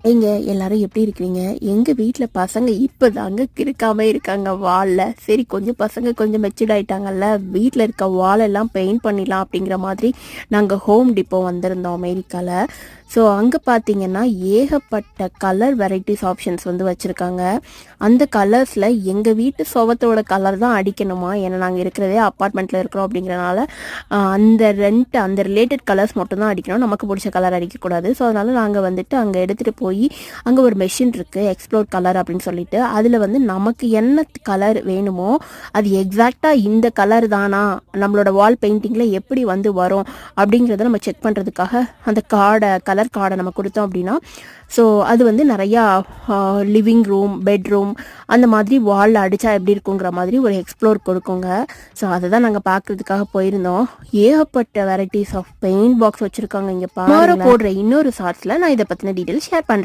ஏங்க எல்லாரும் எப்படி இருக்கிறீங்க? எங்க வீட்ல பசங்க இப்பதாங்க கிறுக்காம இருக்காங்க வால்ல. சரி கொஞ்சம் பசங்க கொஞ்சம் மெச்சூர்ட் ஆயிட்டாங்கல்ல, வீட்ல இருக்க வால் எல்லாம் பெயிண்ட் பண்ணிடலாம் அப்படிங்கிற மாதிரி நாங்க ஹோம் டிப்போ வந்திருந்தோம் அமெரிக்கால. ஸோ அங்கே பார்த்தீங்கன்னா ஏகப்பட்ட கலர் வெரைட்டிஸ் ஆப்ஷன்ஸ் வந்து வச்சுருக்காங்க. அந்த கலர்ஸில் எங்கள் வீட்டு சுவத்தோட கலர் தான் அடிக்கணுமா, ஏன்னா நாங்கள் இருக்கிறதே அப்பார்ட்மெண்ட்டில் இருக்கிறோம் அப்படிங்கிறனால அந்த ரிலேட்டட் கலர்ஸ் மட்டும் தான் அடிக்கணும், நமக்கு பிடிச்ச கலர் அடிக்கக்கூடாது. ஸோ அதனால் நாங்கள் வந்துட்டு அங்கே எடுத்துகிட்டு போய் அங்கே ஒரு மெஷின் இருக்குது எக்ஸ்ப்ளோர் கலர் அப்படின்னு சொல்லிட்டு, அதில் வந்து நமக்கு என்ன கலர் வேணுமோ அது எக்ஸாக்டாக இந்த கலர் தானா, நம்மளோட வால் பெயிண்டிங்கில் எப்படி வந்து வரும் அப்படிங்கிறத நம்ம செக் பண்ணுறதுக்காக அந்த கலர் கார்டை நம்ம கொடுத்தோம் அப்படின்னா, ஸோ அது வந்து நிறையா லிவிங் ரூம், பெட்ரூம் அந்த மாதிரி வாலில் அடித்தா எப்படி இருக்குங்கிற மாதிரி ஒரு எக்ஸ்ப்ளோர் கொடுக்குங்க. ஸோ அதை தான் நாங்கள் பார்க்குறதுக்காக போயிருந்தோம். ஏகப்பட்ட வெரைட்டிஸ் ஆஃப் பெயிண்ட் பாக்ஸ் வச்சுருக்காங்க இங்கே. போடுற இன்னொரு ஷார்ட்ஸில் நான் இதை பற்றின டீட்டெயில்ஸ் ஷேர் பண்ணுறேன்.